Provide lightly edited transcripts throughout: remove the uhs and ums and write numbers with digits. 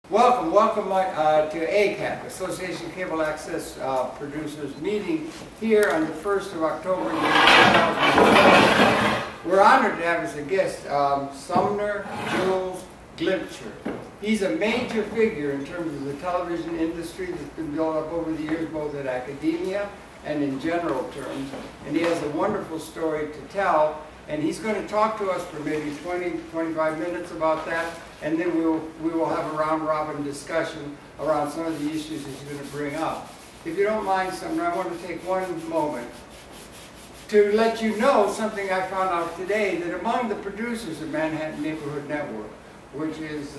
Welcome to ACAP, Association of Cable Access Producers, meeting here on the 1st of October 2012. We're honored to have as a guest Sumner Jules Glimcher. He's a major figure in terms of the television industry that's been built up over the years, both in academia and in general terms. And he has a wonderful story to tell. And he's going to talk to us for maybe 20-25 minutes about that. And then we will have a round-robin discussion around some of the issues that he's going to bring up. If you don't mind, Sumner, I want to take one moment to let you know something I found out today, that among the producers of Manhattan Neighborhood Network, which is,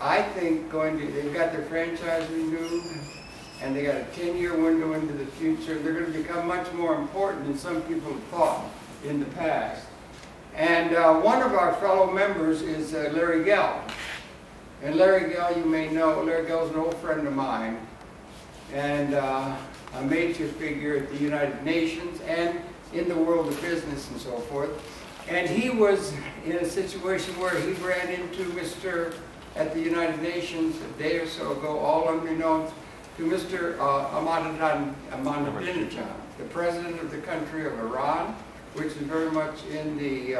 I think, they've got their franchise renewed, and they got a 10-year window into the future. They're going to become much more important than some people have thought in the past. And one of our fellow members is Larry Gell. And Larry Gell, you may know, Larry Gell is an old friend of mine, and a major figure at the United Nations and in the world of business and so forth. And he was in a situation where he ran into at the United Nations a day or so ago, all unbeknownst to Mr. Ahmadinejad, the president of the country of Iran, which is very much in the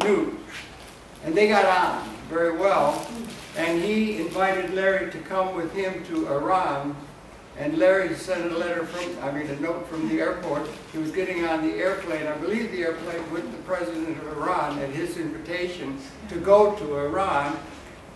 news. And they got on very well, and he invited Larry to come with him to Iran, and Larry sent a note from the airport. He was getting on the airplane, I believe the airplane with the president of Iran at his invitation to go to Iran.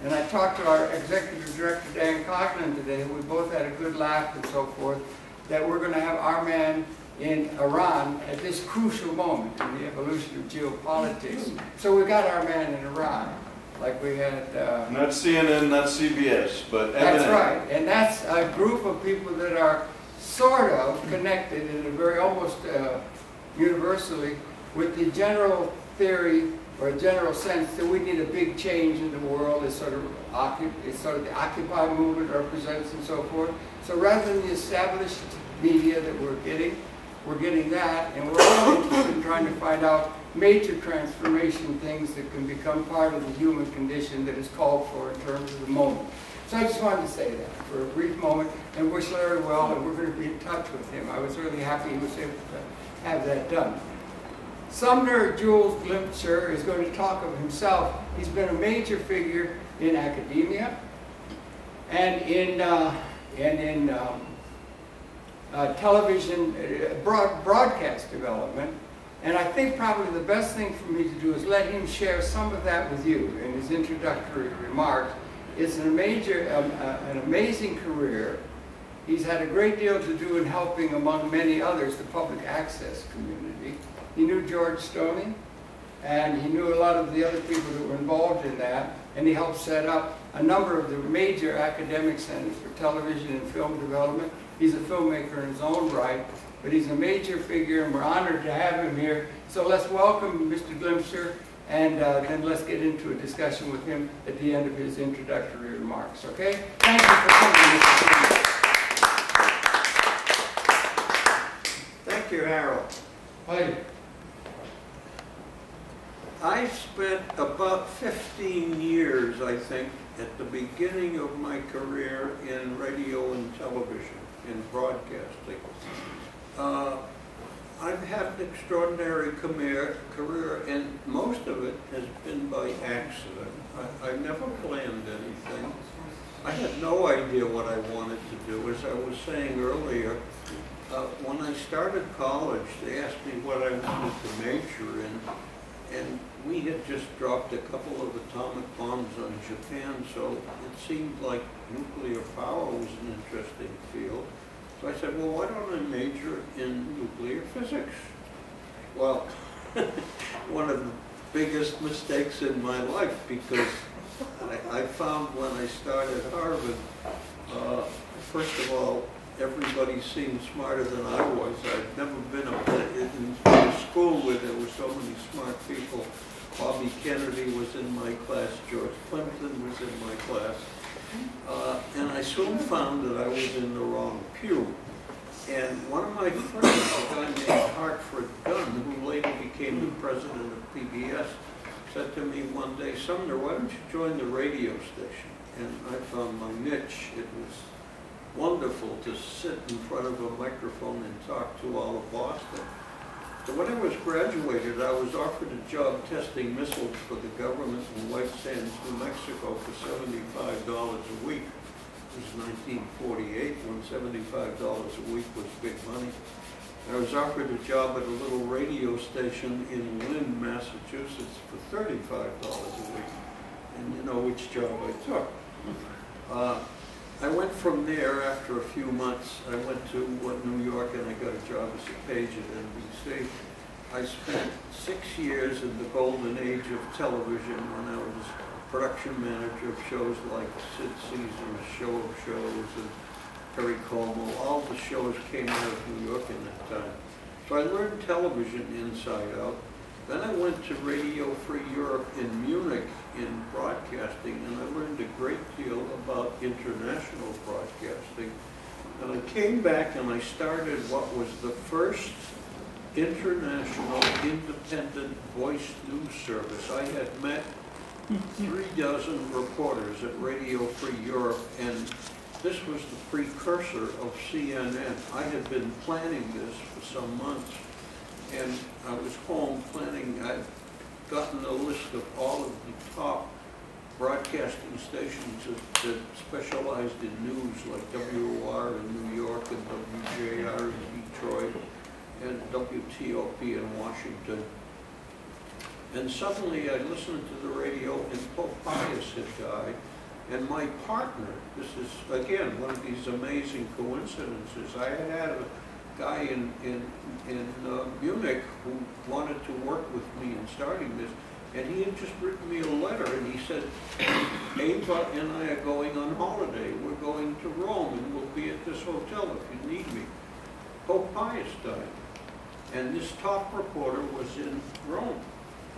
And I talked to our executive director, Dan Coughlin, today, and we both had a good laugh and so forth, that we're going to have our man in Iran at this crucial moment in the evolution of geopolitics. So we got our man in Iran, like we had... not CNN, not CBS, but That's right, and that's a group of people that are sort of connected in a very almost universally with the general theory or a general sense that we need a big change in the world. It's sort of the Occupy movement represents and so forth. So rather than the established media that we're getting that, and we're all interested in trying to find out major transformation things that can become part of the human condition that is called for in terms of the moment. So I just wanted to say that for a brief moment and wish Larry well, and we're going to be in touch with him. I was really happy he was able to have that done. Sumner Jules Glimcher is going to talk of himself. He's been a major figure in academia and in television broadcast development, and I think probably the best thing for me to do is let him share some of that with you in his introductory remarks. It's an amazing career. He's had a great deal to do in helping, among many others, the public access community. He knew George Stoney, and he knew a lot of the other people that were involved in that, and he helped set up a number of the major academic centers for television and film development. He's a filmmaker in his own right, but he's a major figure, and we're honored to have him here. So let's welcome Mr. Glimcher, and then let's get into a discussion with him at the end of his introductory remarks, okay? Thank you for coming, Mr. Glimcher. Thank you, Harold. Hi. I spent about 15 years, I think, at the beginning of my career in radio and television, in broadcasting. I've had an extraordinary career, and most of it has been by accident. I never planned anything. I had no idea what I wanted to do. As I was saying earlier, when I started college, they asked me what I wanted to major in, and we had just dropped a couple of atomic bombs on Japan, so it seemed like nuclear power was an interesting field. So I said, well, why don't I major in nuclear physics? Well, one of the biggest mistakes in my life, because I found when I started Harvard, first of all, everybody seemed smarter than I was. I'd never been in a school where there were so many smart people. Bobby Kennedy was in my class, George Clinton was in my class. And I soon found that I was in the wrong pew. And one of my friends, a guy named Hartford Dunn, who later became the president of PBS, said to me one day, "Sumner, why don't you join the radio station?" And I found my niche. It was wonderful to sit in front of a microphone and talk to all of Boston. So when I was graduated, I was offered a job testing missiles for the government in White Sands, New Mexico for $75 a week. It was 1948 when $75 a week was big money. I was offered a job at a little radio station in Lynn, Massachusetts for $35 a week. And you know which job I took. I went from there after a few months. I went to New York and I got a job as a page at NBC. I spent 6 years in the golden age of television when I was production manager of shows like Sid Caesar's Show of Shows and Perry Como. All the shows came out of New York in that time. So I learned television inside out. Then I went to Radio Free Europe in Munich in broadcasting, and I learned a great deal about international broadcasting. And I came back and I started what was the first international independent voice news service. I had met 36 reporters at Radio Free Europe, and this was the precursor of CNN. I had been planning this for some months, and I was home planning. I'd gotten a list of all of the top broadcasting stations that specialized in news, like WOR in New York and WJR in Detroit and WTOP in Washington. And suddenly I listened to the radio and Pope Pius had died. And my partner, this is again one of these amazing coincidences, I had a guy in Munich who wanted to work with me in starting this, and he had just written me a letter and he said, "Ava and I are going on holiday. We're going to Rome and we'll be at this hotel if you need me." Pope Pius died, and this top reporter was in Rome.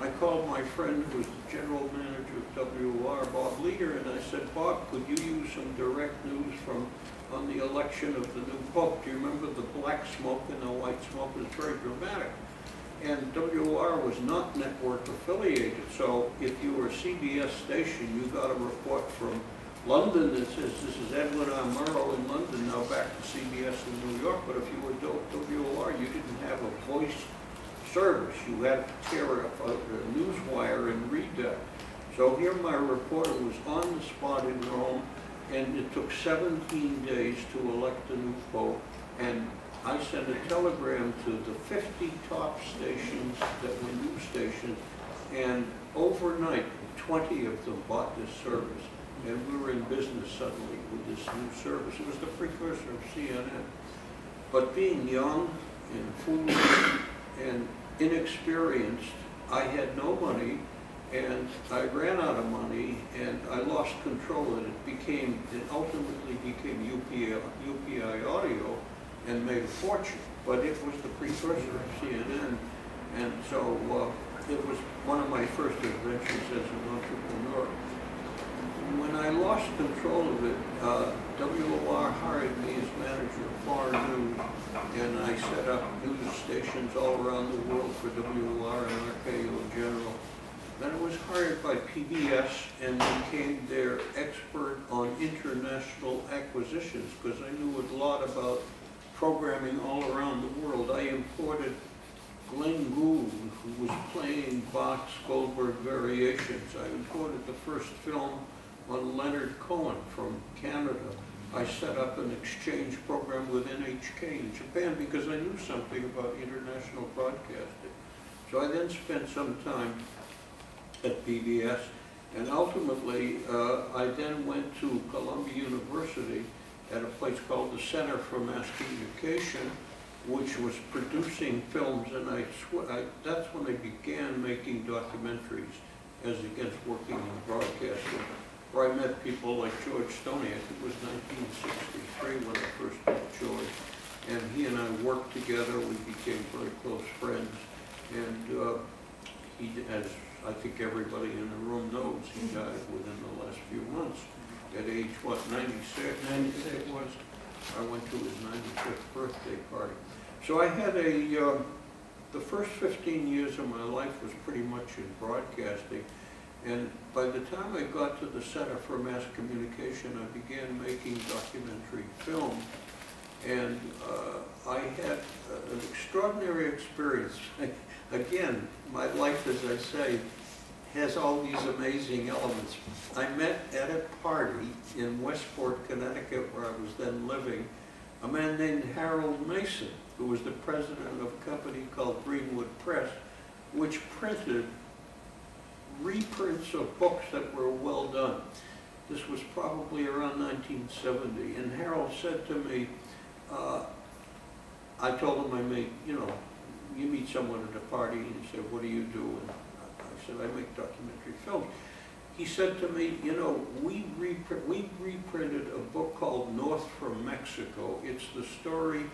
I called my friend who was the general manager of WOR, Bob Leader, and I said, "Bob, could you use some direct news from on the election of the new Pope? Do you remember the black smoke and the white smoke? It was very dramatic." And WOR was not network affiliated, so if you were a CBS station, you got a report from London that says, "This is Edwin R. Murrow in London, now back to CBS in New York." But if you were WOR, you didn't have a voice service. You had to tear up a news wire and read that. So here my reporter was on the spot in Rome, and it took 17 days to elect a new pope, and I sent a telegram to the 50 top stations that were news stations, and overnight 20 of them bought this service, and we were in business suddenly with this new service. It was the precursor of CNN. But being young and foolish and inexperienced, I had no money, and I ran out of money, and I lost control, and it ultimately became UPI Audio and made a fortune. But it was the precursor of CNN, and so it was one of my first adventures as an entrepreneur. When I lost control of it, WOR hired me as manager of foreign news, and I set up news stations all around the world for WOR and RKO General. Then I was hired by PBS and became their expert on international acquisitions, because I knew a lot about programming all around the world. I imported Glenn Gould, who was playing Bach's Goldberg Variations. I imported the first film on Leonard Cohen from Canada. I set up an exchange program with NHK in Japan because I knew something about international broadcasting. So I then spent some time at PBS, and ultimately I then went to Columbia University at a place called the Center for Mass Communication, which was producing films, and that's when I began making documentaries as against working in broadcasting, where I met people like George Stoney. I think it was 1963 when I first met George, and he and I worked together. We became very close friends, and he, as I think everybody in the room knows, he died within the last few months at age, what, 96? 96 it was. I went to his 95th birthday party. So I had a the first 15 years of my life was pretty much in broadcasting. And by the time I got to the Center for Mass Communication, I began making documentary film. And I had an extraordinary experience. Again, my life, as I say, has all these amazing elements. I met at a party in Westport, Connecticut, where I was then living, a man named Harold Mason, who was the president of a company called Greenwood Press, which printed reprints of books that were well done. This was probably around 1970, and Harold said to me, I told him I make, you know, you meet someone at a party and he said, what do you do? And I said, I make documentary films. He said to me, you know, we reprinted a book called North from Mexico. It's the story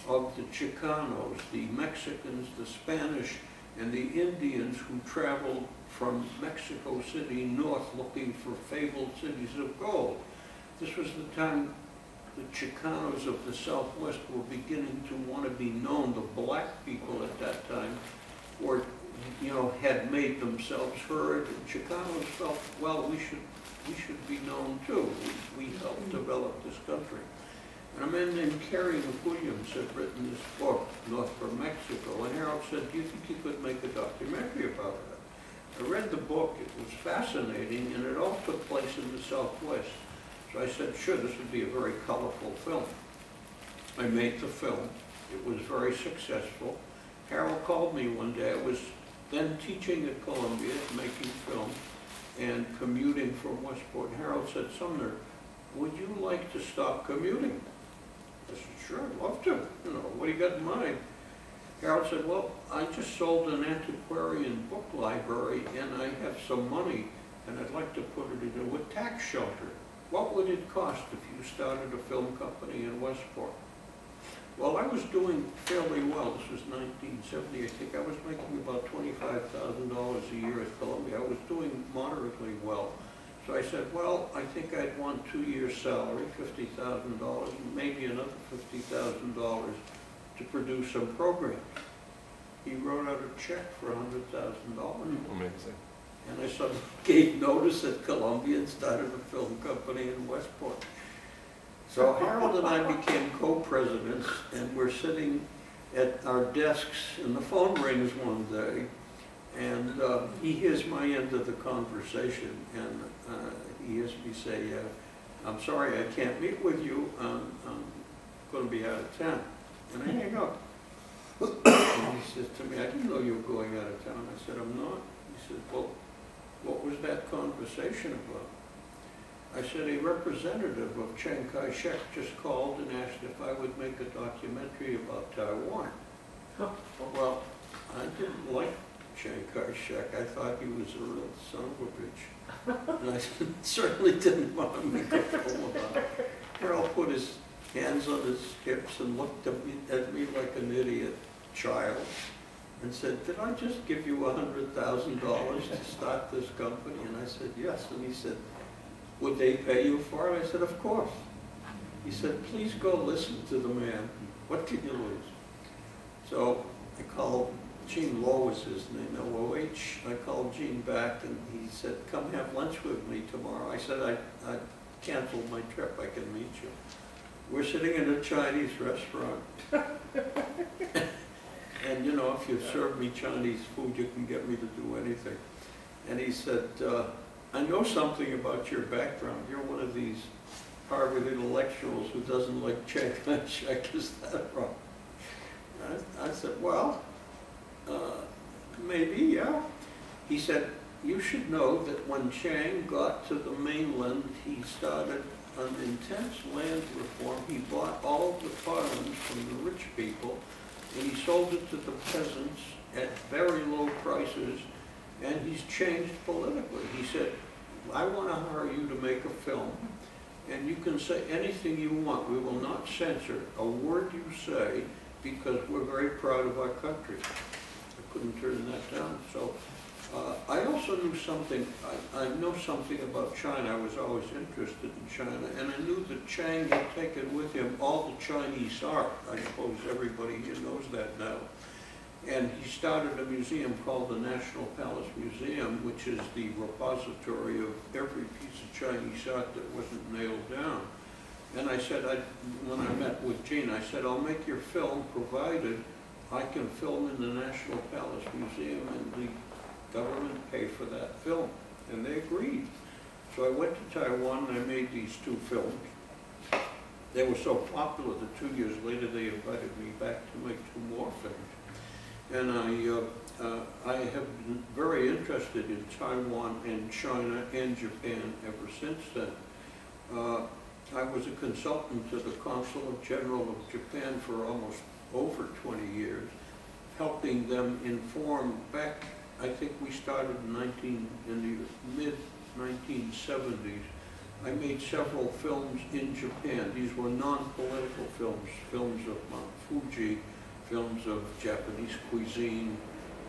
of the Chicanos, the Mexicans, the Spanish, and the Indians who traveled from Mexico City north looking for fabled cities of gold. This was the time the Chicanos of the Southwest were beginning to want to be known. The black people at that time were, you know, had made themselves heard, and Chicanos felt, well, we should be known too. We helped develop this country. And a man named Kerry McWilliams had written this book, North from Mexico, and Harold said, do you think you could make a documentary about it? I read the book, it was fascinating, and it all took place in the Southwest. So I said, sure, this would be a very colorful film. I made the film. It was very successful. Harold called me one day. I was then teaching at Columbia, making film, and commuting from Westport. Harold said, Sumner, would you like to stop commuting? I said, sure, I'd love to. You know, what do you got in mind? Harold said, well, I just sold an antiquarian book library, and I have some money, and I'd like to put it into a tax shelter. What would it cost if you started a film company in Westport? Well, I was doing fairly well. This was 1970. I think I was making about $25,000 a year at Columbia. I was doing moderately well. So I said, well, I think I'd want 2 years' salary, $50,000, maybe another $50,000 to produce some programs. He wrote out a check for $100,000. Amazing. And I sort of gave notice at Columbia and started a film company in Westport. So Harold and I became co-presidents, and we're sitting at our desks, and the phone rings one day, and he hears my end of the conversation, and he hears me say, I'm sorry, I can't meet with you, I'm going to be out of town. And I hang up. And he says to me, I didn't know you were going out of town. I said, I'm not. He said, well, what was that conversation about? I said, a representative of Chiang Kai-shek just called and asked if I would make a documentary about Taiwan. Well, I didn't like Chiang Kai-shek. I thought he was a real son of a bitch. And I certainly didn't want to make a film about it. Harold put his hands on his hips and looked at me like an idiot child and said, did I just give you $100,000 to start this company? And I said, yes. And he said, would they pay you for it? I said, of course. He said, please go listen to the man. What can you lose? So I called, Gene Lowe was his name, L-O-H. I called Gene back and he said, come have lunch with me tomorrow. I said, I canceled my trip, I can meet you. We're sitting in a Chinese restaurant. And you know, if you serve me Chinese food, you can get me to do anything. And he said, I know something about your background. You're one of these Harvard intellectuals who doesn't like Chiang Kai-shek. Is that wrong? I said, well, maybe, yeah. He said, you should know that when Chiang got to the mainland, he started an intense land reform. He bought all the farms from the rich people, and he sold it to the peasants at very low prices, and he's changed politically. He said, I want to hire you to make a film, and you can say anything you want. We will not censor a word you say, because we're very proud of our country. I couldn't turn that down. So I also knew something, I know something about China. I was always interested in China, and I knew that Chiang had taken with him all the Chinese art. I suppose everybody here knows that now. And he started a museum called the National Palace Museum, which is the repository of every piece of Chinese art that wasn't nailed down. And I said, when I met with Gene, I said, I'll make your film provided I can film in the National Palace Museum and the government pay for that film. And they agreed. So I went to Taiwan and I made these 2 films. They were so popular that 2 years later they invited me back to make 2 more films. And I have been very interested in Taiwan and China and Japan ever since then. I was a consultant to the Consulate General of Japan for almost over 20 years, helping them inform back, I think we started in the mid-1970s. I made several films in Japan. These were non-political films, films of Mount Fuji, films of Japanese cuisine,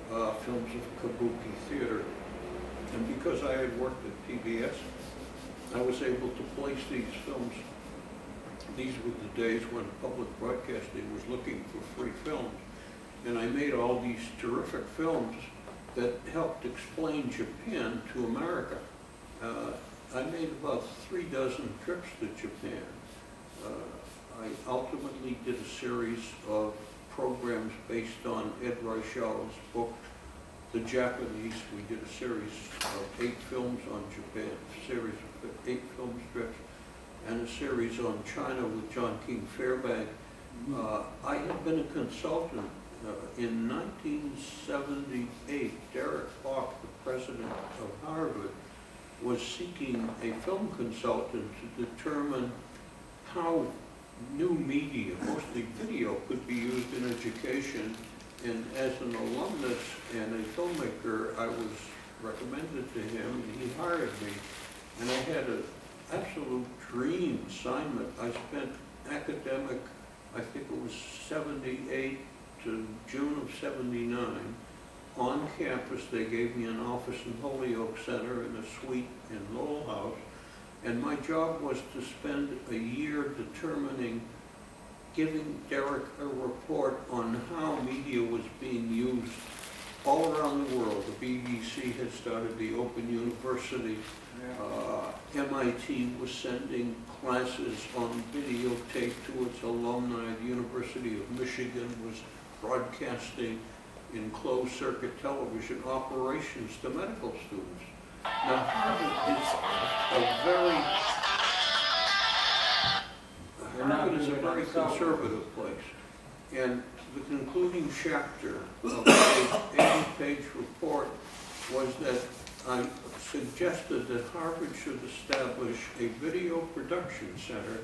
films of kabuki theater. And because I had worked at PBS, I was able to place these films. These were the days when public broadcasting was looking for free films. And I made all these terrific films that helped explain Japan to America. I made about 3 dozen trips to Japan. I ultimately did a series of programs based on Ed Reischau's book, The Japanese. We did a series of 8 films on Japan, a series of 8 film strips, and a series on China with John King Fairbank. I had been a consultant. In 1978, Derek Bach, the president of Harvard, was seeking a film consultant to determine how new media, mostly video, could be used in education. And as an alumnus and a filmmaker, I was recommended to him, and he hired me. And I had an absolute dream assignment. I spent academic, I think it was 78 to June of 79, on campus. They gave me an office in Holyoke Center and a suite in Lowell House. And my job was to spend a year determining, giving Derek a report on how media was being used all around the world. The BBC had started the Open University. MIT was sending classes on videotape to its alumni. The University of Michigan was broadcasting in closed-circuit television operations to medical students. Now, Harvard is a very conservative place. And the concluding chapter of the 80-page report was that I suggested that Harvard should establish a video production center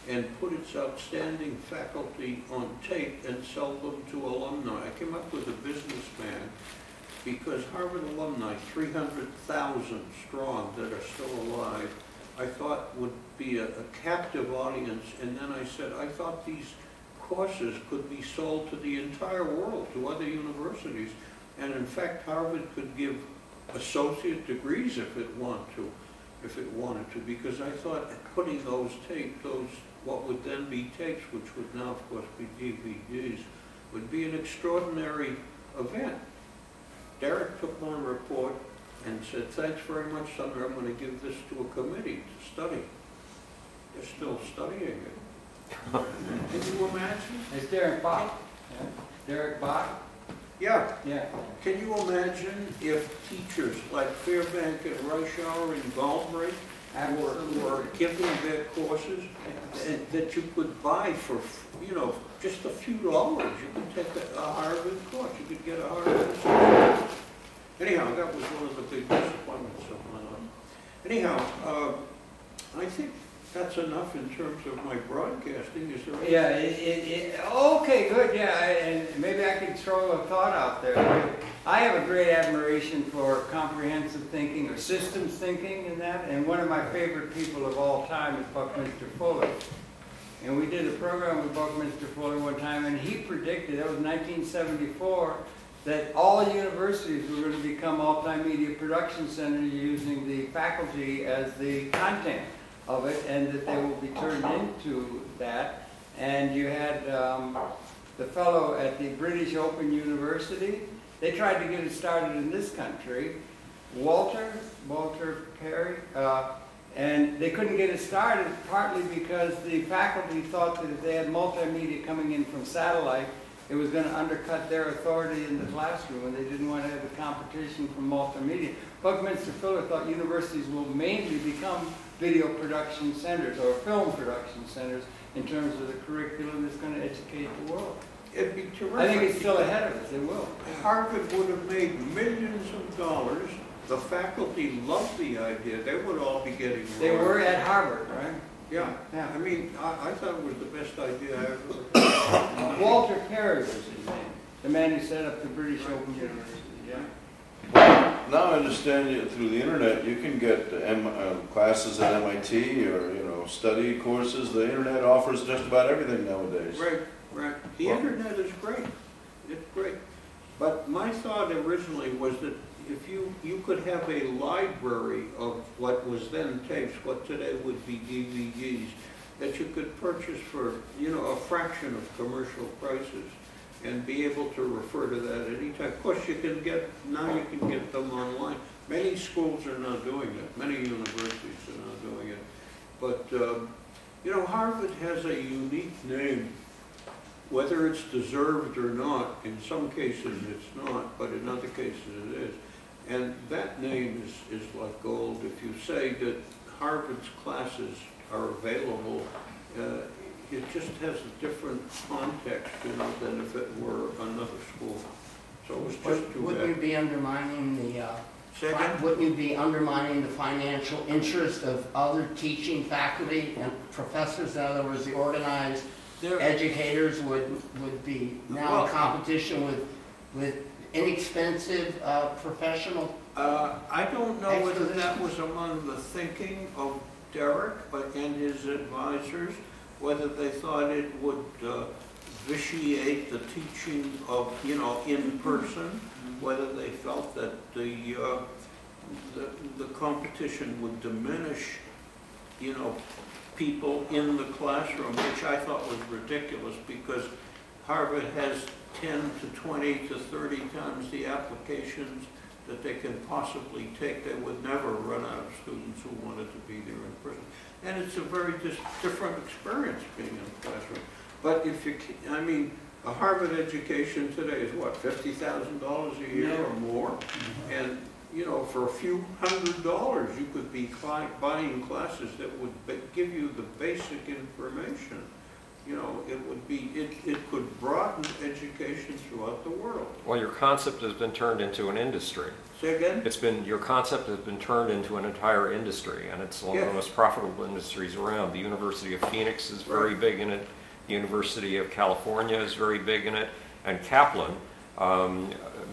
and put its outstanding faculty on tape and sell them to alumni. I came up with a business plan because Harvard alumni, 300,000 strong that are still alive, I thought would be a captive audience. And then I said, I thought these courses could be sold to the entire world, to other universities. And in fact, Harvard could give associate degrees if it wanted to, because I thought putting those tapes, what would then be tapes, which would now of course be DVDs, would be an extraordinary event. Derek took my report and said, thanks very much, Sumner, I'm going to give this to a committee to study. They're still studying it. Can you imagine? It's Derek Bach. Yeah. Derek Bach? Yeah. Yeah. Can you imagine if teachers like Fairbank and Reischauer and Galbraith were giving their courses that you could buy for, just a few dollars? You could take a Harvard course. You could get a Harvard course. Anyhow, that was one of the big disappointments of my life. Anyhow, I think that's enough in terms of my broadcasting. Is there anything? Okay, good, yeah, and maybe I could throw a thought out there. I have a great admiration for comprehensive thinking or systems thinking in that, and one of my favorite people of all time is Buckminster Fuller. And we did a program with Buckminster Fuller one time, and he predicted, that was 1974, that all universities were going to become multimedia production centers using the faculty as the content of it, and that they will be turned into that. And you had the fellow at the British Open University. They tried to get it started in this country, Walter Perry, and they couldn't get it started partly because the faculty thought that if they had multimedia coming in from satellite, it was going to undercut their authority in the classroom, and they didn't want to have the competition from multimedia. Buckminster Fuller thought universities will mainly become video production centers or film production centers in terms of the curriculum that's going to educate the world. It'd be terrific. I think it's still ahead of us. It will. Harvard would have made millions of dollars. The faculty loved the idea. They would all be getting They were at Harvard, right? Yeah. Yeah. I mean, I thought it was the best idea I ever heard. Walter Perry was his name, the man who set up the British Open University. Yeah. Now I understand you, through the internet you can get classes at MIT or study courses. The internet offers just about everything nowadays. Right, right. The internet is great. It's great. But my thought originally was that if you could have a library of what was then tapes, what today would be DVDs, that you could purchase for a fraction of commercial prices, and be able to refer to that at any time. Of course, you can get them online. Many schools are now doing it. Many universities are now doing it. But Harvard has a unique name. Whether it's deserved or not, in some cases it's not, but in other cases it is. And that name is like gold. If you say that Harvard's classes are available, it just has a different context, than if it were another school. So it was just too Wouldn't you bad. be undermining the Say again? wouldn't you be undermining the financial interest of other teaching faculty and professors? In other words, the organized educators would be now in competition with inexpensive professional. I don't know whether that was among the thinking of Derek and his advisors, whether they thought it would vitiate the teaching of, in person, whether they felt that the competition would diminish, people in the classroom, which I thought was ridiculous because Harvard has 10 to 20 to 30 times the applications that they can possibly take. They would never run out of students who wanted to be there in person. And it's a very different experience being in the classroom. But a Harvard education today is what, $50,000 a year or more? And, for a few $100s, you could be buying classes that would give you the basic information. It could broaden education throughout the world. Well, your concept has been turned into an industry. Say again? Your concept has been turned into an entire industry, and it's one of the most profitable industries around. The University of Phoenix is very big in it. The University of California is very big in it. And Kaplan,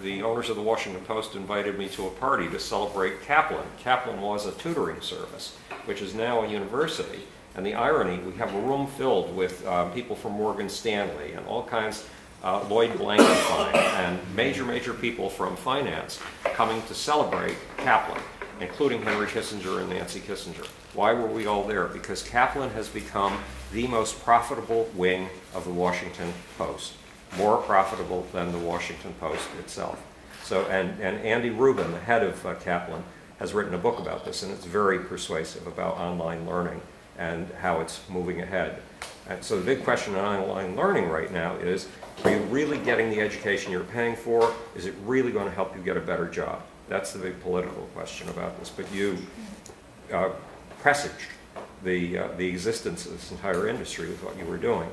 the owners of the Washington Post invited me to a party to celebrate Kaplan. Kaplan was a tutoring service, which is now a university. And the irony, we have a room filled with people from Morgan Stanley and all kinds, Lloyd Blankfein, and major people from finance coming to celebrate Kaplan, including Henry Kissinger and Nancy Kissinger. Why were we all there? Because Kaplan has become the most profitable wing of the Washington Post, more profitable than the Washington Post itself. So, and Andy Rubin, the head of Kaplan, has written a book about this, and it's very persuasive about online learning and how it's moving ahead. And so the big question on online learning right now is, are you really getting the education you're paying for? Is it really going to help you get a better job? That's the big political question about this. But you presaged the existence of this entire industry with what you were doing.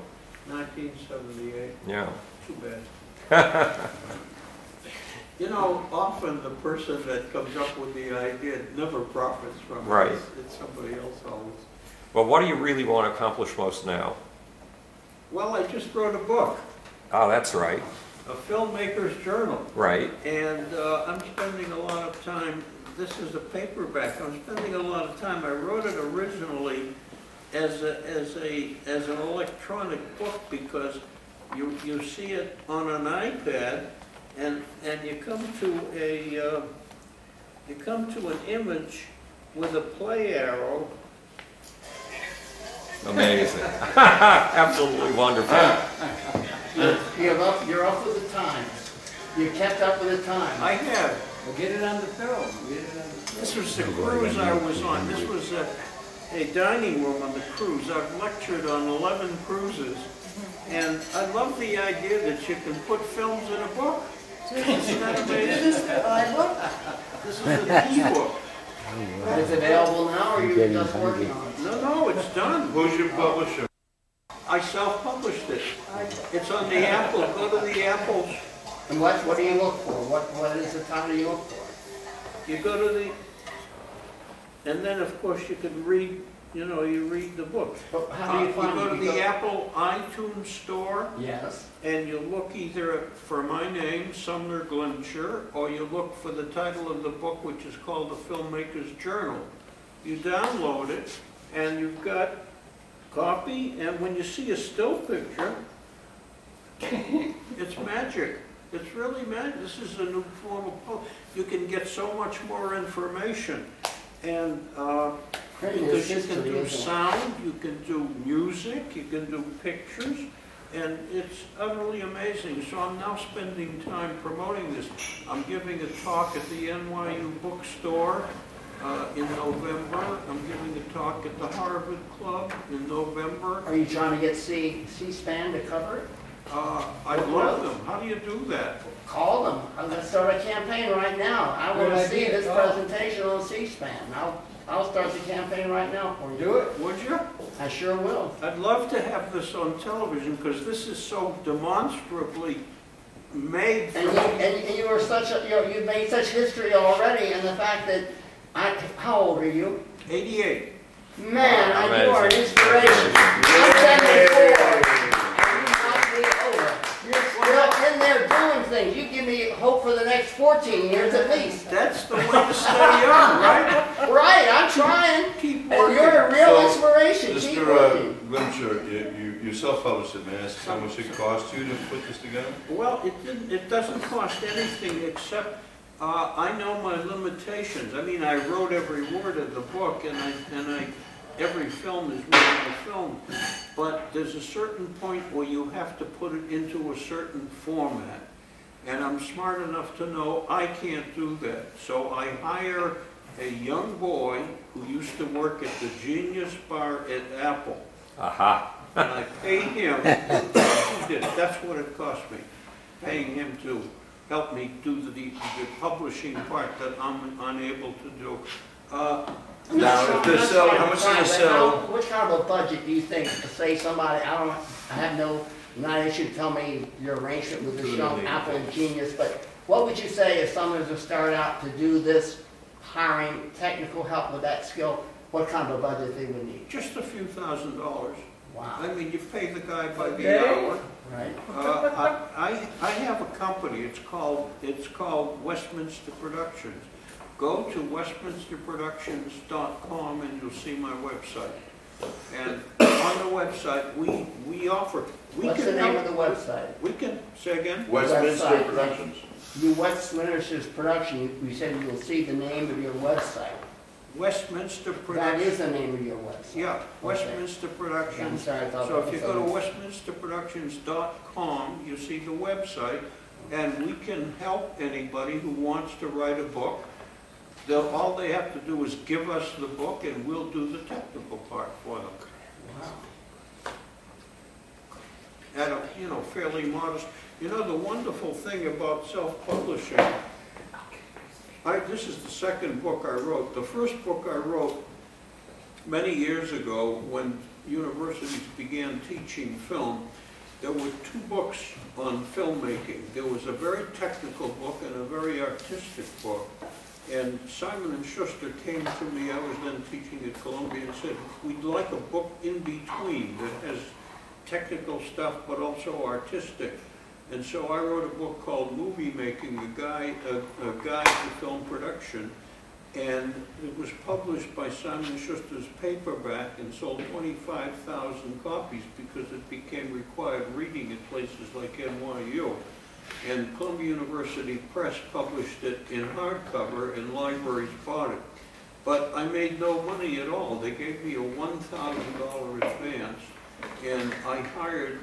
1978. Yeah. Too bad. Often the person that comes up with the idea never profits from it. Right. It's somebody else always. Well, what do you really want to accomplish most now? Well, I just wrote a book. Oh, that's right. A filmmaker's journal. Right. And I'm spending a lot of time, this is a paperback, I'm spending a lot of time. I wrote it originally as an electronic book because you see it on an iPad and you come to an image with a play arrow. Amazing. Absolutely wonderful. You're up with the times. You kept up with the times. I have. Well, get it on the film. Get it on the film. This was the cruise I was on. This was a dining room on the cruise. I've lectured on 11 cruises, and I love the idea that you can put films in a book. Isn't that amazing? This is an e-book. Is it available now, or are you just working on it? No, it's done. Who's your publisher? I self-published it. It's on the Apple. Go to the Apple's. And what do you look for? What is the title you look for? You go to the, and then of course you can read, you read the book. But how do you find You go it? to the Apple iTunes store, Yes. and you look either for my name, Sumner Glimcher, or you look for the title of the book, which is called The Filmmaker's Journal. You download it, and you've got copy, and when you see a still picture, it's magic. It's really magic. This is a new form of book. You can get so much more information, and because you can do sound, you can do music, you can do pictures, and it's utterly amazing. So I'm now spending time promoting this. I'm giving a talk at the NYU bookstore in November. I'm giving a talk at the Harvard Club in November. Are you trying to get C-SPAN to cover it? I'd love them. How do you do that? Call them. I'm going to start a campaign right now. I want to see this presentation on C-SPAN. I'll start the campaign right now for you. Do it, would you? I sure will. I'd love to have this on television because this is so demonstrably made for And you are you've made such history already, and the fact that how old are you? 88. Man, you are an inspiration. I'm 74. You're still in there doing things. You give me hope for the next 14 years at least. That's the way to stay young, right? Right, I'm trying. Keep And working. you're a real inspiration. Keep Mr. working. Glimcher, you self-published it, may I ask how much it cost you to put this together? Well, it doesn't cost anything except I know my limitations. I mean, I wrote every word of the book, and every film is written a film, but there's a certain point where you have to put it into a certain format. And I'm smart enough to know I can't do that. So I hire a young boy who used to work at the Genius Bar at Apple. Aha. And I pay him, that's what it cost me, paying him to help me do the publishing part that I'm unable to do. Now, if they sell, how much do they sell? What kind of a budget do you think, say somebody, I have no, not you should tell me your arrangement with the young Apple and Genius, but what would you say if someone was to start out to do this, hiring technical help with that skill, what kind of a budget they would need? Just a few $1,000s. Wow. I mean, you pay the guy by the hour. Right. I have a company, it's called Westminster Productions. Go to westminsterproductions.com and you'll see my website. And on the website, we offer. What's the name of the website? We can, say again? Westminster Website. Productions. You Westminster's Production, you said you'll see the name of your website. Westminster That Productions. is the name of your website. Yeah, Westminster I'm Productions. sorry, I thought So that if you was go to something. westminsterproductions.com, you see the website, and we can help anybody who wants to write a book. All they have to do is give us the book, and we'll do the technical part for them. Wow. At a, fairly modest. The wonderful thing about self-publishing, this is the second book I wrote. The first book I wrote many years ago when universities began teaching film, there were two books on filmmaking. There was a very technical book and a very artistic book. And Simon & Schuster came to me, I was then teaching at Columbia, and said, we'd like a book in between that has technical stuff but also artistic. And so I wrote a book called Movie Making, a guide to film production. And it was published by Simon & Schuster's paperback and sold 25,000 copies because it became required reading at places like NYU. And Columbia University Press published it in hardcover and libraries bought it. But I made no money at all. They gave me a $1,000 advance and I hired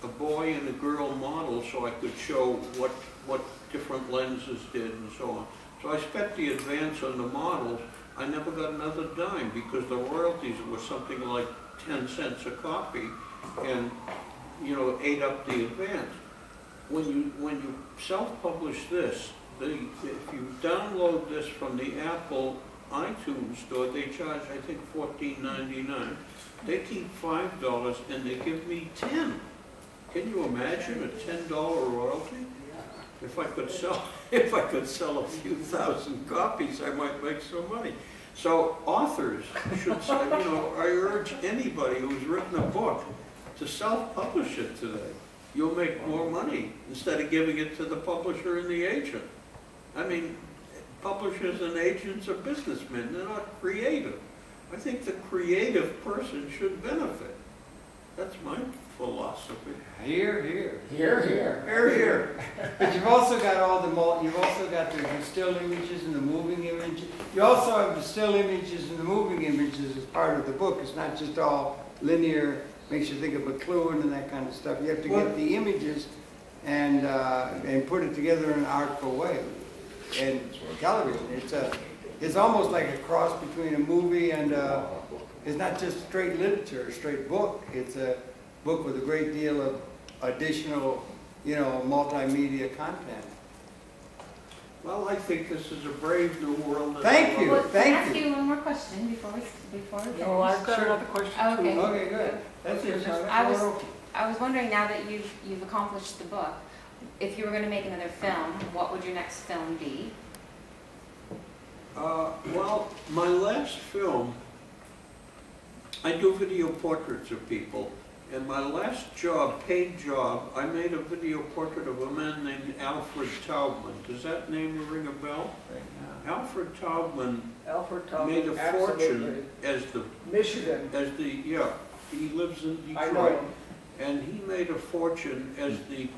a boy and a girl model so I could show what different lenses did and so on. So I spent the advance on the models. I never got another dime because the royalties were something like 10 cents a copy, and ate up the advance. When you self-publish this, if you download this from the Apple iTunes store, they charge, I think, $14.99. They keep $5 and they give me 10. Can you imagine a $10 royalty? If I could sell a few thousand copies, I might make some money. So authors should say, I urge anybody who's written a book to self-publish it today. You'll make more money instead of giving it to the publisher and the agent. I mean, publishers and agents are businessmen. They're not creative. I think the creative person should benefit. That's my philosophy. Here, here. Here, here. Here, here. But you've also got you've also got the still images and the moving images. You also have the still images and the moving images as part of the book. It's not just all linear, makes you think of McLuhan and that kind of stuff. You have to get the images and put it together in an artful way. And television, it's almost like a cross between a movie and it's not just straight literature, a straight book. It's a book with a great deal of additional, multimedia content. Well, I think this is a brave new world. Thank you. Well, Thank can I ask you. you one more question before we finish? No, I've got another question too. Okay. Okay, good. That's it. I was wondering, now that you've accomplished the book, if you were going to make another film, what would your next film be? Well, my last film, I do video portraits of people, and my last job, paid job, I made a video portrait of a man named Alfred Taubman. Does that name ring a bell? Alfred Taubman made a fortune as the Michigan. He lives in Detroit. I know him. And he made a fortune as the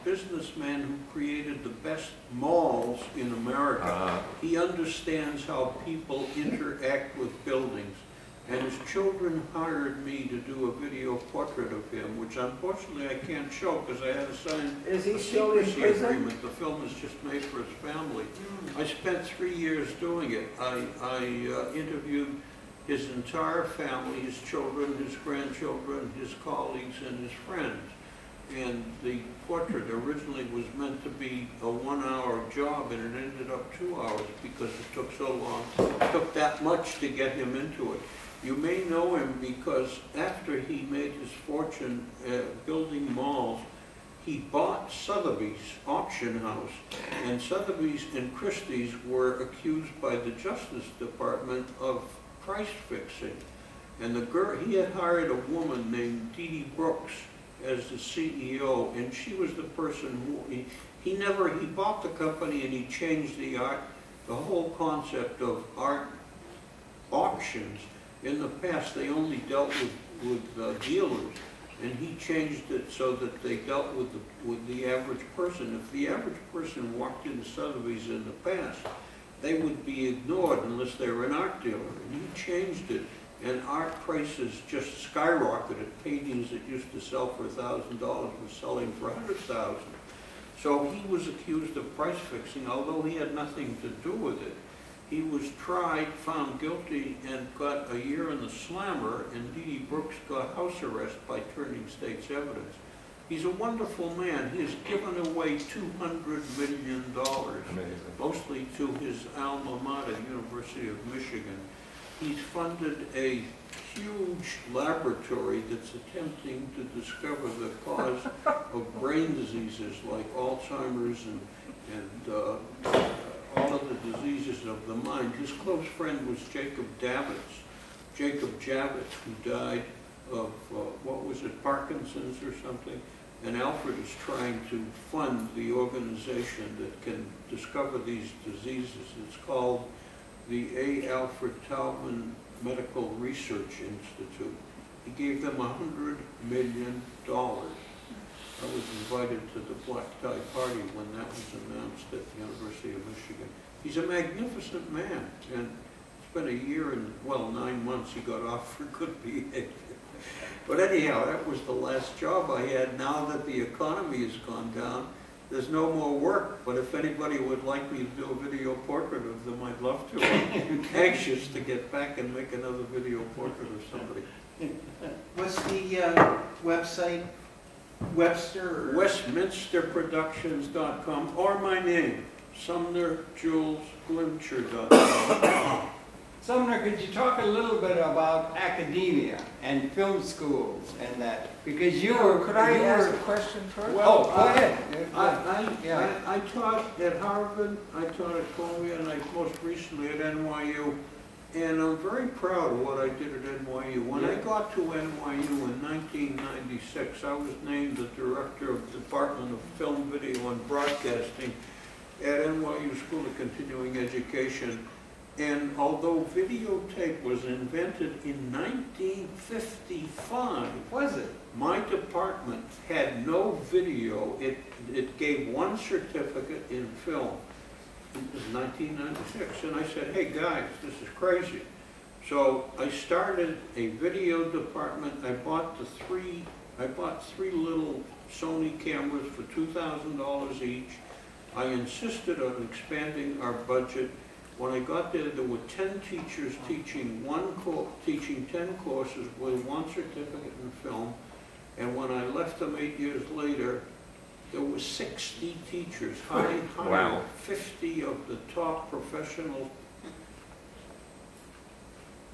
businessman who created the best malls in America. He understands how people interact with buildings. And his children hired me to do a video portrait of him, which unfortunately I can't show because I had to sign a secrecy agreement. The film is just made for his family. I spent 3 years doing it. I interviewed his entire family, his children, his grandchildren, his colleagues, and his friends. And the portrait originally was meant to be a 1-hour job, and it ended up 2 hours because it took so long. It took that much to get him into it. You may know him because after he made his fortune building malls, he bought Sotheby's auction house, and Sotheby's and Christie's were accused by the Justice Department of price fixing. And he had hired a woman named Dee Dee Brooks as the CEO, and she was the person who, he bought the company and he changed the whole concept of art auctions. In the past, they only dealt with dealers, and he changed it so that they dealt with the average person. If the average person walked into Sotheby's in the past, they would be ignored unless they were an art dealer. And he changed it, and art prices just skyrocketed. Paintings that used to sell for $1,000 were selling for $100,000. So he was accused of price fixing, although he had nothing to do with it. He was tried, found guilty, and got a year in the slammer, and Dee Dee Brooks got house arrest by turning state's evidence. He's a wonderful man. He has given away $200 million, mostly to his alma mater, University of Michigan. He's funded a huge laboratory that's attempting to discover the cause of brain diseases like Alzheimer's and all of the diseases of the mind. His close friend was Jacob Javits, who died of, Parkinson's or something. And Alfred is trying to fund the organization that can discover these diseases. It's called the A. Alfred Taubman Medical Research Institute. He gave them $100 million. I was invited to the black tie party when that was announced at the University of Michigan. He's a magnificent man, and it's been a year and, 9 months he got off for good behavior. But anyhow, that was the last job I had. Now that the economy has gone down, there's no more work. But if anybody would like me to do a video portrait of them, I'd love to. I'm anxious to get back and make another video portrait of somebody. What's the website? Webster? Or? WestminsterProductions.com, or my name, SumnerJulesGlimcher.com. Sumner, could you talk a little bit about academia and film schools and that? Because you were... Could I ask a question first? Well, go ahead. I taught at Harvard, I taught at Columbia, and I most recently at NYU. And I'm very proud of what I did at NYU. When I got to NYU in 1996, I was named the director of the Department of Film, Video, and Broadcasting at NYU School of Continuing Education. And although videotape was invented in 1955, Was it? my department had no video. It gave one certificate in film. It was 1996, and I said, hey guys, this is crazy. So I started a video department. I bought three little Sony cameras for $2,000 each. I insisted on expanding our budget. When I got there were 10 teachers teaching 10 courses with one certificate in film. And when I left them 8 years later, there were 60 teachers. I hired 50 of the top professional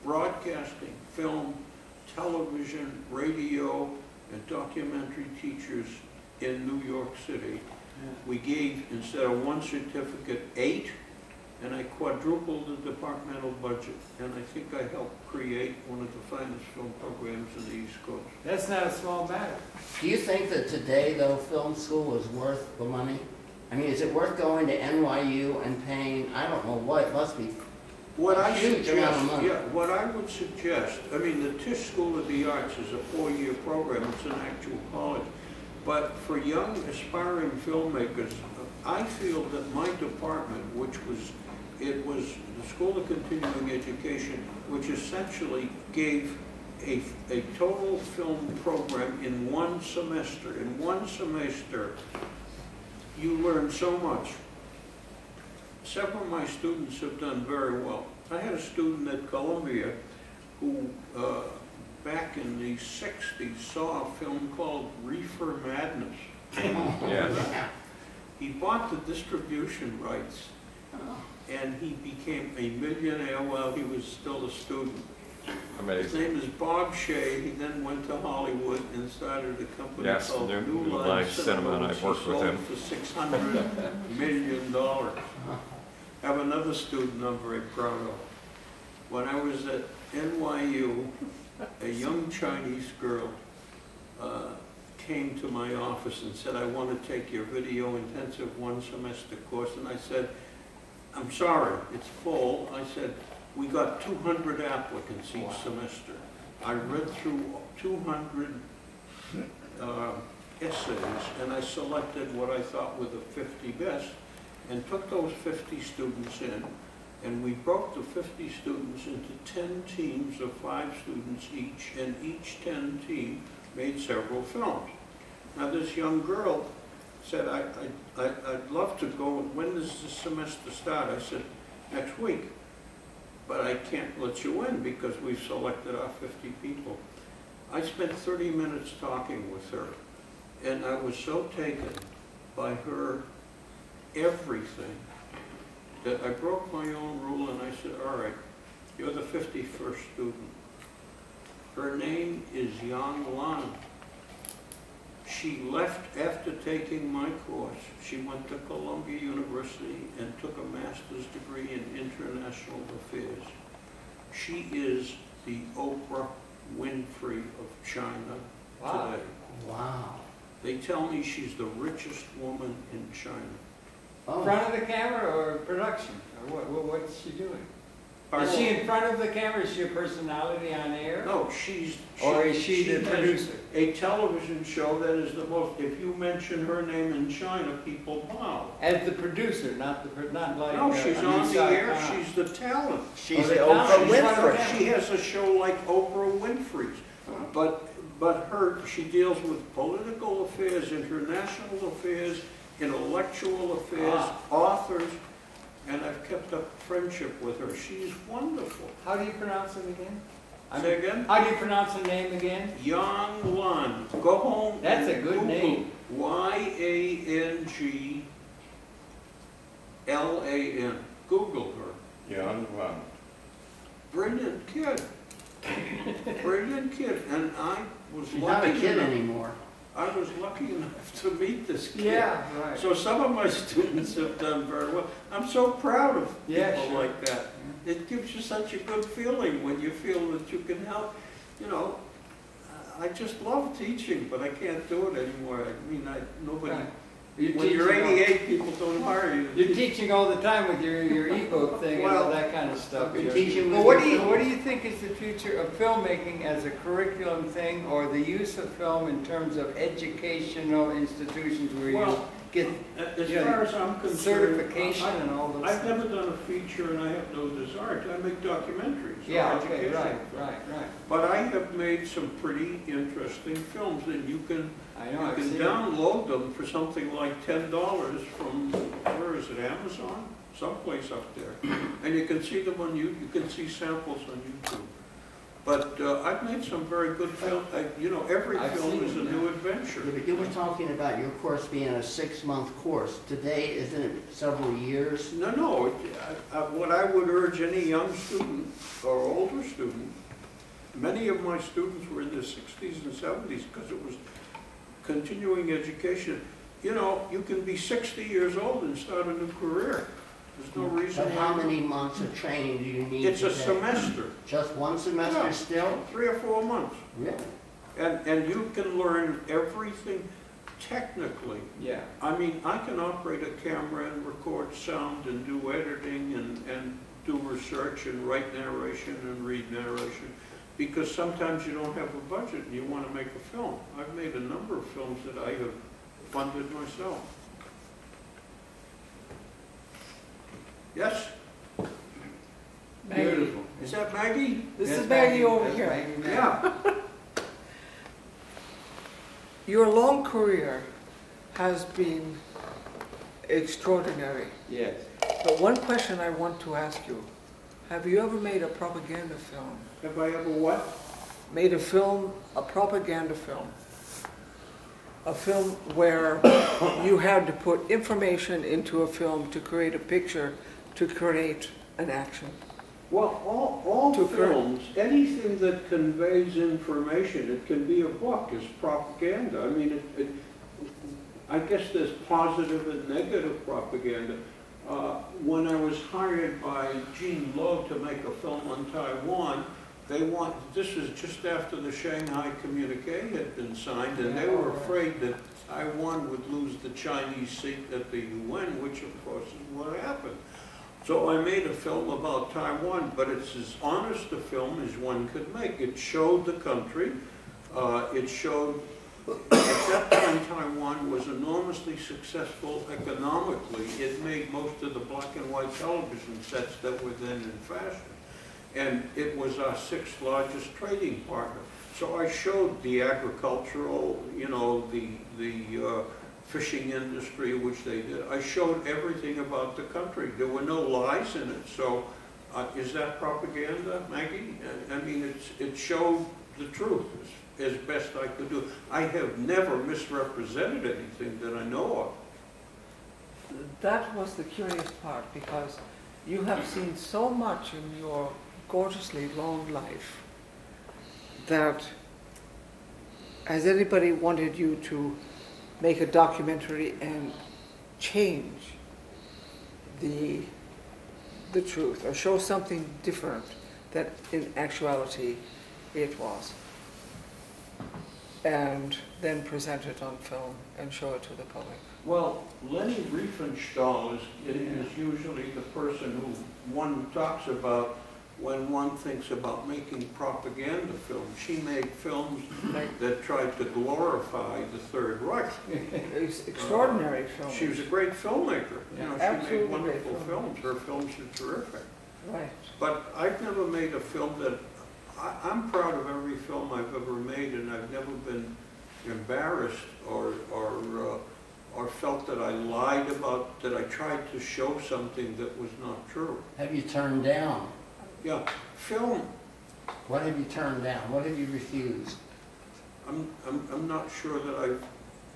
broadcasting, film, television, radio, and documentary teachers in New York City. We gave, instead of one certificate, 8, and I quadrupled the departmental budget. And I think I helped create one of the finest film programs in the East Coast. That's not a small matter. Do you think that today, though, film school is worth the money? I mean, is it worth going to NYU and paying, I don't know what, it must be what a I huge amount of money. Yeah, what I would suggest, I mean, the Tisch School of the Arts is a 4-year program. It's an actual college. But for young, aspiring filmmakers, I feel that my department, it was the School of Continuing Education, which essentially gave a total film program in one semester. In one semester, you learn so much. Several of my students have done very well. I had a student at Columbia who, back in the 60s, saw a film called Reefer Madness. Yes. He bought the distribution rights, and he became a millionaire while he was still a student. His Amazing. name is Bob Shea. He then went to Hollywood and started a company Yes, called New Line Line Cinema, and I've worked with him. For $600 million. I have another student I'm very proud of. When I was at NYU, a young Chinese girl came to my office and said, I want to take your video intensive 1-semester course. And I said, I'm sorry, it's full. I said, we got 200 applicants each semester. I read through 200 essays, and I selected what I thought were the 50 best, and took those 50 students in, and we broke the 50 students into 10 teams of 5 students each, and each 10 team made several films. Now this young girl said, I'd love to go. When does this semester start? I said, next week. But I can't let you in because we've selected our 50 people. I spent 30 minutes talking with her, and I was so taken by her everything that I broke my own rule and I said, all right, you're the 51st student. Her name is Yang Lan. She left after taking my course. She went to Columbia University and took a master's degree in international affairs. She is the Oprah Winfrey of China today. Wow. They tell me she's the richest woman in China. In front of the camera or production? Or what's she doing? Pardon? Is she in front of the camera? Is she a personality on air? No, Or is she the has producer? a television show that is the most, if you mention her name in China, people bow. As the producer, not like... No, she's an on the inside air, comment. she's the talent. She's the the talent. Oprah She's one of Winfrey. them. She has a show like Oprah Winfrey's. But she deals with political affairs, international affairs, intellectual affairs, authors, and I've kept up friendship with her. She's wonderful. How do you pronounce it again? Say again? How do you pronounce the name again? Yang Lan. Go home. That's and a good Google name. Yanglan. Google her. Young one. Brilliant kid. Brilliant kid. And I was She's not a lucky kid enough. anymore. I was lucky enough to meet this kid. Yeah, right. So some of my students have done very well. I'm so proud of people Yeah, sure. like that. It gives you such a good feeling when you feel that you can help. You know, I just love teaching, but I can't do it anymore. I mean, nobody. Right. When you're 88, people don't hire you. You're teaching all the time with your ebook thing and all Well, that kind of stuff. I've been teaching Well, with what do you think is the future of filmmaking as a curriculum thing, or the use of film in terms of educational institutions where you Well, get as you know, far as I'm concerned, certification and all those I've things? never done a feature, and I have no desire to. I make documentaries. or Yeah, okay, educational right. But I have made some pretty interesting films, and you can I know, I've you can seen it. download them for something like $10 from, where is it, Amazon? Someplace up there. And you can see them on YouTube, you can see samples on YouTube. But I've made some very good films. You know, every I've film seen is a them, new adventure. Yeah, but you were talking about your course being a 6-month course. Today, isn't it several years? No. What I would urge any young student or older student, many of my students were in their 60s and 70s because it was continuing education. You know, you can be 60 years old and start a new career. There's no reason But why. how many months of training do you need It's a today? semester, Just one semester Yeah. still? 3 or 4 months. Really? And you can learn everything technically. Yeah. I mean, I can operate a camera and record sound and do editing and do research and write narration and read narration, because sometimes you don't have a budget and you want to make a film. I've made a number of films that I have funded myself. Yes? Maggie. Beautiful. Is that Maggie? This Yes, is Maggie over That's here. Maggie. Yeah. Your long career has been extraordinary. Yes. But one question I want to ask you, have you ever made a propaganda film? Have I ever what? Made a film, a propaganda film? A film where you had to put information into a film to create a picture, to create an action? Well, all To films, anything that conveys information, it can be a book, is propaganda. I mean, I guess there's positive and negative propaganda. When I was hired by Gene Lowe to make a film on Taiwan, this was just after the Shanghai Communique had been signed, and they were afraid that Taiwan would lose the Chinese seat at the UN, which of course is what happened. So I made a film about Taiwan, but it's as honest a film as one could make. It showed the country. It showed, at that time, Taiwan was enormously successful economically. It made most of the black and white television sets that were then in fashion. And it was our 6th largest trading partner. So I showed the agricultural, you know, the fishing industry, which they did. I showed everything about the country. There were no lies in it. So is that propaganda, Maggie? I mean, it showed the truth as best I could do. I have never misrepresented anything that I know of. That was the curious part, because you have seen so much in your gorgeously long life that, has anybody wanted you to make a documentary and change the truth, or show something different that in actuality it was, and then present it on film and show it to the public? Well, Leni Riefenstahl is usually the person who one talks about when one thinks about making propaganda films. She made films that tried to glorify the Third Reich. Extraordinary film. She was a great filmmaker. You know, she Absolutely made wonderful great films. Her films are terrific. Right. But I've never made a film that I'm proud of every film I've ever made, and I've never been embarrassed or felt that I lied about, that I tried to show something that was not true. Have you turned down? Yeah, film. What have you turned down? What have you refused? I'm not sure that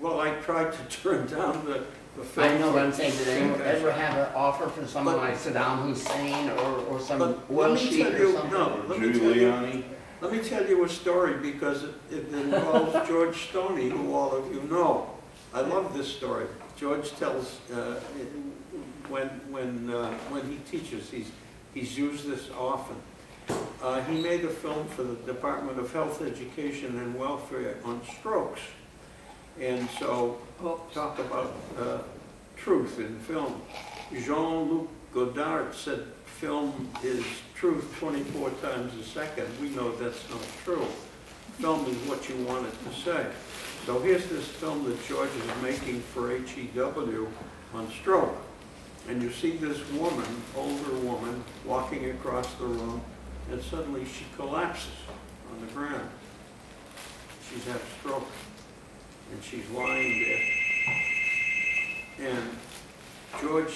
well, I tried to turn down the film. I know what I'm saying. Did anyone ever have an offer from someone like Saddam Hussein or some oil sheik or something? No, Giuliani. let me tell you a story, because it involves George Stoney, who all of you know. I love this story. George tells when he teaches, he's used this often. He made a film for the Department of Health, Education, and Welfare on strokes. And so, talk about truth in film. Jean-Luc Godard said film is truth 24 times a second. We know that's not true. Film is what you want it to say. So here's this film that George is making for HEW on stroke. And you see this woman, older woman, walking across the room, and suddenly she collapses on the ground. She's had a stroke. And she's lying there. And George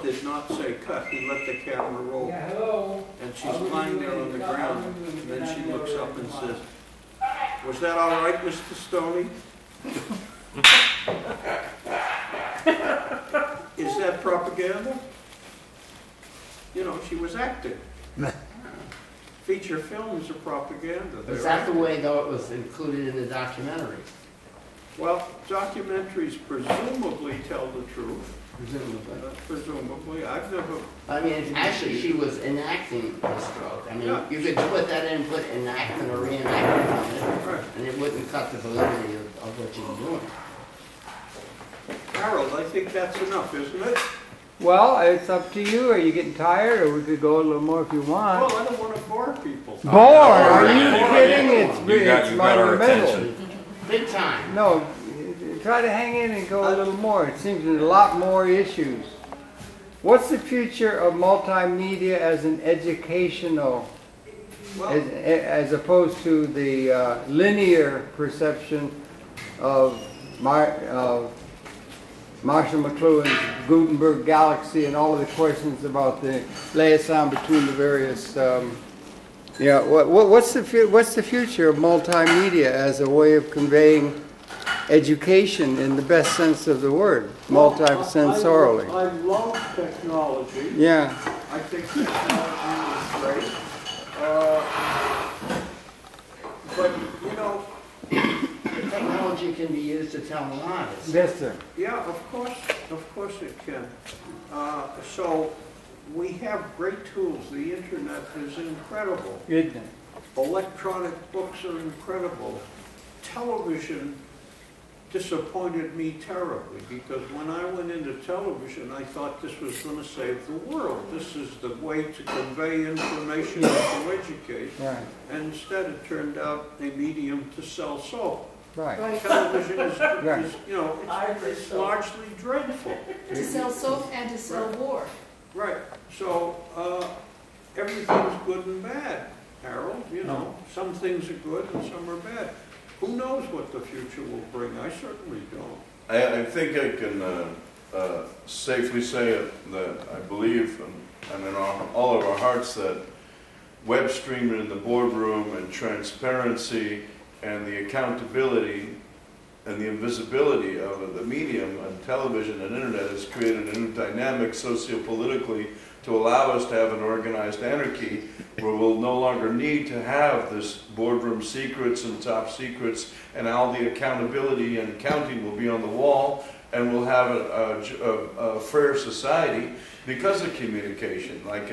did not say cut. He let the camera roll. Yeah, hello. And she's lying there on the ground. And then she looks up and says, "Was that all right, Mr. Stoney?" Is that propaganda? You know, she was acting. Feature films are propaganda. Is that the way, though, it was included in the documentary? Well, documentaries presumably tell the truth. Presumably. Presumably. I've never... I mean, actually, she was enacting a stroke. I mean, Yeah. you could put that in, put enactment or reenactment on it, Right. and it wouldn't cut the validity of what you were doing. Harold, I think that's enough, isn't it? Well, it's up to you. Are you getting tired, or we could go a little more if you want? Well, I don't want to bore people. Bored? Are you kidding? You got our monumental. attention. Big time. No, try to hang in and go a little more. It seems there's a lot more issues. What's the future of multimedia as an educational, Well, as opposed to the linear perception of Marshall McLuhan's Gutenberg Galaxy and all of the questions about the liaison between the various. What's the future of multimedia as a way of conveying education in the best sense of the word, multisensorily? I love technology. Yeah. I think technology is great. But, you know, Technology can be used to tell lies. Yes, sir. yeah, of course it can. So we have great tools. The internet is incredible. Isn't it? Electronic books are incredible. Television disappointed me terribly, because when I went into television, I thought this was going to save the world. This is the way to convey information and to educate. Right. And instead it turned out a medium to sell soap. Right. Television is, Right. you know, it's largely dreadful. To sell soap and to sell war. Right. So everything's good and bad, Harold. You know, some things are good and some are bad. Who knows what the future will bring? I certainly don't. I think I can safely say that I believe, and in all of our hearts, that web streaming in the boardroom and transparency and the accountability and the invisibility of the medium and television and internet has created a new dynamic socio-politically to allow us to have an organized anarchy where we'll no longer need to have this boardroom secrets and top secrets, and all the accountability and counting will be on the wall, and we'll have a fair society because of communication. Like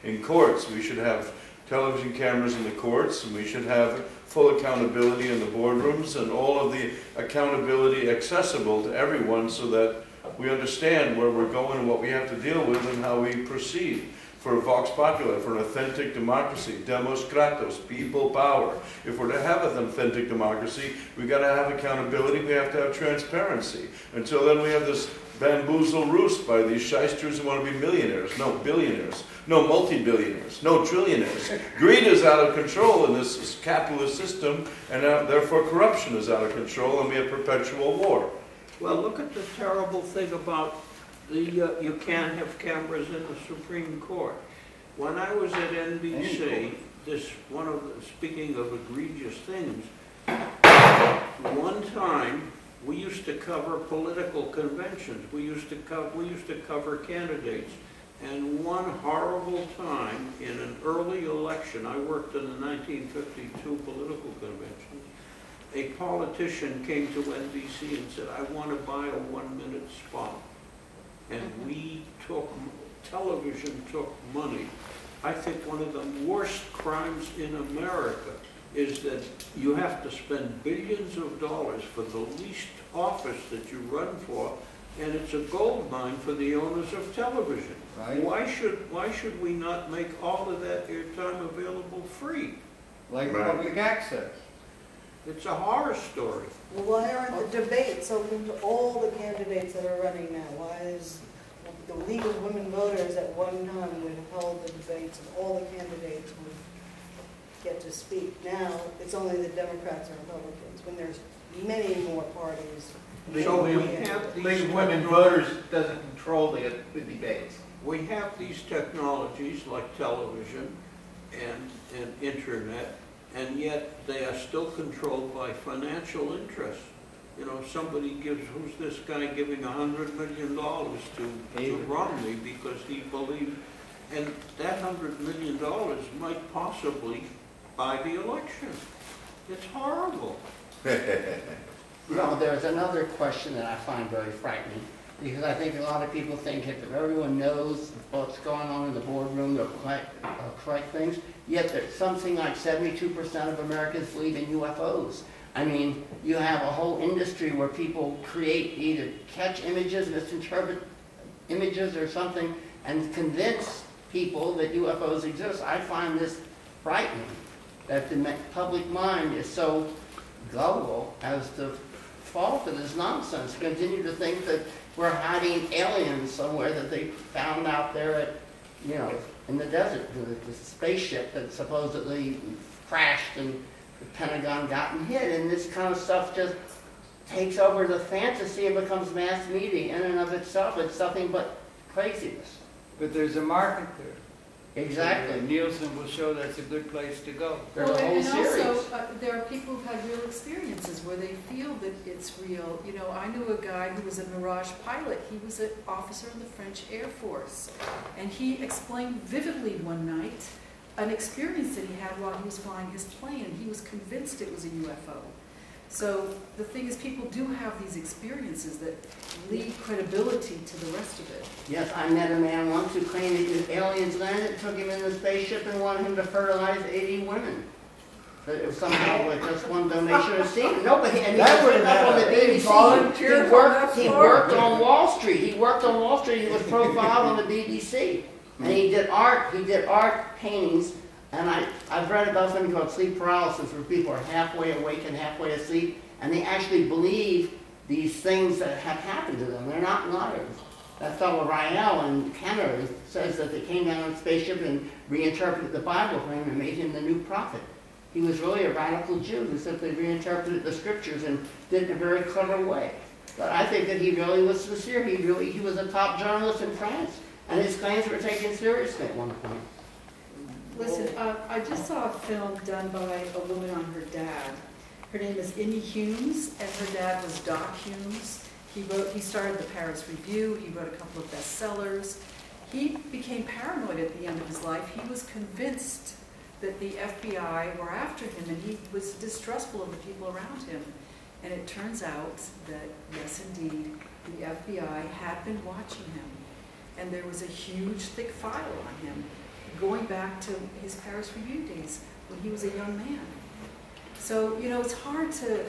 in courts, we should have television cameras in the courts, and we should have full accountability in the boardrooms, and all of the accountability accessible to everyone so that we understand where we're going and what we have to deal with and how we proceed. For Vox Populi, for an authentic democracy, Demos Kratos, people power. If we're to have an authentic democracy, we've got to have accountability, we have to have transparency. Until then we have this bamboozle roost by these shysters who want to be millionaires, no billionaires, no multi-billionaires, no trillionaires. Greed is out of control in this capitalist system, and therefore corruption is out of control, and we have perpetual war. Well, look at the terrible thing about the, you can't have cameras in the Supreme Court. When I was at NBC, speaking of egregious things, one time, we used to cover political conventions. We used to cover candidates. And one horrible time in an early election, I worked in the 1952 political convention, a politician came to NBC and said, I want to buy a 1-minute spot. And television took money. I think one of the worst crimes in America is that you have to spend billions of dollars for the least office that you run for, and it's a gold mine for the owners of television. Right. Why should we not make all of that airtime available free? Like Right. public access. It's a horror story. Well, why aren't the debates open to all the candidates that are running now? Why is the League of Women Voters at one time would hold the debates and all the candidates would get to speak? Now, it's only the Democrats and Republicans, when there's many more parties. So we League have of these Women technologies- Voters doesn't control the debates. We have these technologies like television and internet, and yet they are still controlled by financial interests. You know, somebody gives, who's this guy giving $100 million to Romney because he believes, and that $100 million might possibly buy the election. It's horrible. No, there's another question that I find very frightening, because I think a lot of people think if everyone knows what's going on in the boardroom, they'll correct things, yet there's something like 72% of Americans believe in UFOs. I mean, you have a whole industry where people create, either catch images, misinterpret images or something, and convince people that UFOs exist. I find this frightening, that the public mind is so gullible as to fall for this nonsense, continue to think that we're hiding aliens somewhere that they found out there at, you know, in the desert, the spaceship that supposedly crashed and the Pentagon gotten hit, and this kind of stuff just takes over the fantasy and becomes mass media in and of itself. It's nothing but craziness. But there's a market there. Exactly. And Nielsen will show that's a good place to go. There's Well, a whole and series. also, there are people who've had real experiences where they feel that it's real. You know, I knew a guy who was a Mirage pilot. He was an officer in the French Air Force. And he explained vividly one night an experience that he had while he was flying his plane, and he was convinced it was a UFO. So the thing is, people do have these experiences that lead credibility to the rest of it. Yes, I met a man once who claimed that aliens landed, took him in the spaceship, and wanted him to fertilize 80 women. But it was somehow with just one donation of seed. Nobody, and he That was would up on the have BBC. volunteers He worked on Wall Street. He worked on Wall Street. He was profiled on the BBC. And he did art paintings. And I've read about something called sleep paralysis, where people are halfway awake and halfway asleep, and they actually believe these things that have happened to them. They're not liars. That fellow Rael in Canada says that they came down on a spaceship and reinterpreted the Bible for him and made him the new prophet. He was really a radical Jew who simply reinterpreted the scriptures and did it in a very clever way. But I think that he really was sincere. He was a top journalist in France, and his claims were taken seriously at one point. Listen, I just saw a film done by a woman on her dad. Her name is Innie Humes, and her dad was Doc Humes. He started the Paris Review. He wrote a couple of bestsellers. He became paranoid at the end of his life. He was convinced that the FBI were after him, and he was distrustful of the people around him. And it turns out that, yes, indeed, the FBI had been watching him. And there was a huge, thick file on him, going back to his Paris Review days when he was a young man. So, you know, it's hard to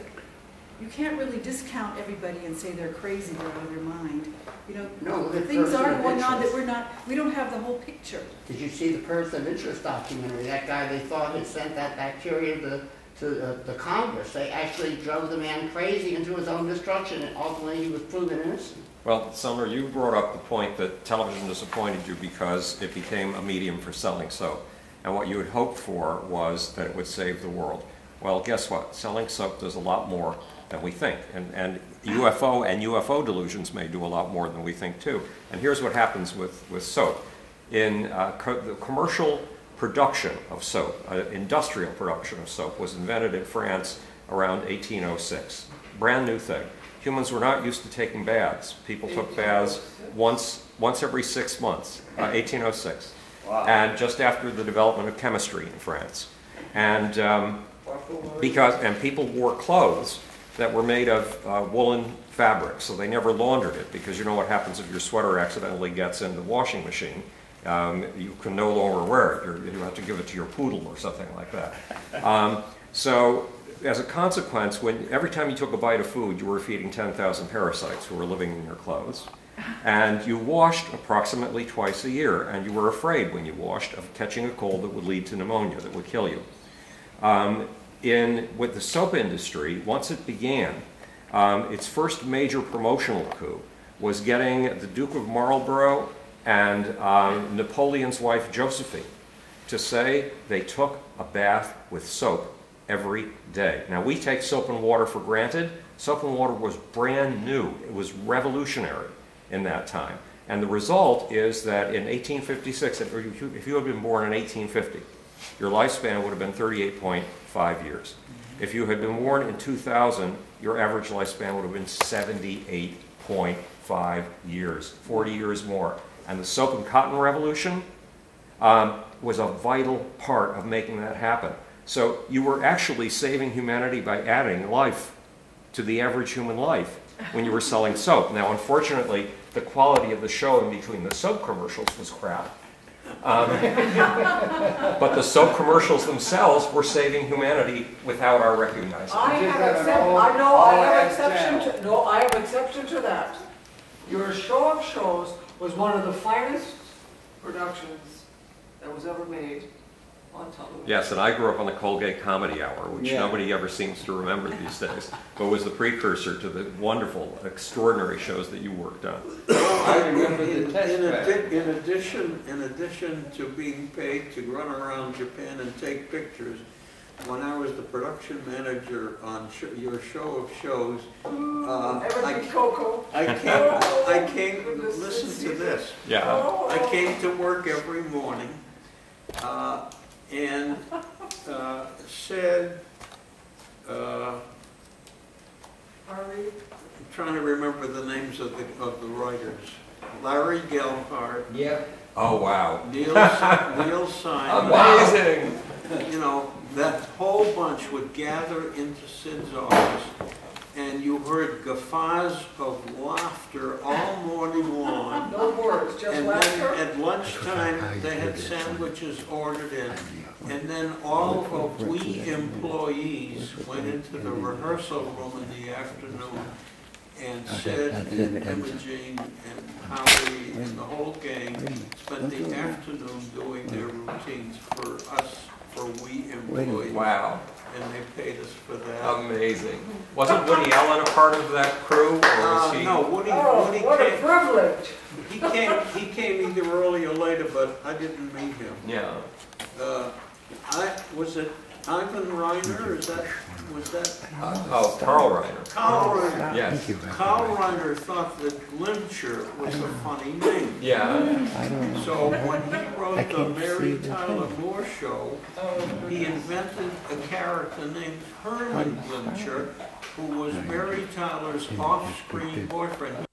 you can't really discount everybody and say they're crazy, they're out of their mind. You know, No, the things person are of going on that interest. we don't have the whole picture. Did you see the person of interest documentary? That guy they thought had sent that bacteria to Congress. They actually drove the man crazy into his own destruction, and ultimately he was proven innocent. Well, Sumner, you brought up the point that television disappointed you because it became a medium for selling soap. And what you had hoped for was that it would save the world. Well, guess what? Selling soap does a lot more than we think. And UFO delusions may do a lot more than we think too. And here's what happens with soap. In the commercial production of soap, industrial production of soap, was invented in France around 1806. Brand new thing. Humans were not used to taking baths. People took baths once every 6 months, 1806. Wow. And just after the development of chemistry in France. And people wore clothes that were made of woolen fabric, so they never laundered it, because you know what happens if your sweater accidentally gets in the washing machine. You can no longer wear it. You have to give it to your poodle or something like that. So as a consequence, every time you took a bite of food, you were feeding 10,000 parasites who were living in your clothes. And you washed approximately twice a year, and you were afraid when you washed of catching a cold that would lead to pneumonia, that would kill you. With the soap industry, once it began, its first major promotional coup was getting the Duke of Marlborough and Napoleon's wife Josephine to say they took a bath with soap every day. Now, we take soap and water for granted. Soap and water was brand new. It was revolutionary in that time. And the result is that in 1856, if you had been born in 1850, your lifespan would have been 38.5 years. If you had been born in 2000, your average lifespan would have been 78.5 years, 40 years more. And the soap and cotton revolution was a vital part of making that happen. So you were actually saving humanity by adding life to the average human life when you were selling soap. Now, unfortunately, the quality of the show in between the soap commercials was crap. But the soap commercials themselves were saving humanity without our recognizing it. I have exception to that. Your show of shows was one of the finest productions that was ever made on television. Yes, and I grew up on the Colgate Comedy Hour, which nobody ever seems to remember these days, but was the precursor to the wonderful, extraordinary shows that you worked on. I remember the test In addition to being paid to run around Japan and take pictures, when I was the production manager on your show of shows, I came. Listen to this. Yeah. I came to work every morning and said, I'm trying to remember the names of the writers. Larry Gelhardt. Yep. Oh, wow. Neil Simon. Amazing. You know, that whole bunch would gather into Sid's office, and you heard guffaws of laughter all morning long. No words, just And laughter. then at lunchtime, they had sandwiches ordered in. And then all of we employees went into the rehearsal room in the afternoon, and Sid and Imogene and Howie and the whole gang spent the afternoon doing their routines for us, for we employees. Wow. And they paid us for that. Amazing. Wasn't Woody Allen a part of that crew, or was he? No, Woody What a came. privilege! He came either early or later, but I didn't meet him. Yeah. Was it Ivan Reiner? Was that? Carl Reiner. Carl Reiner. Yes. Carl Reiner thought that Lyncher was a funny name. Yeah. So when he wrote the Mary Tyler Moore Show, he invented a character named Herman Lyncher, who was Mary Tyler's off-screen boyfriend.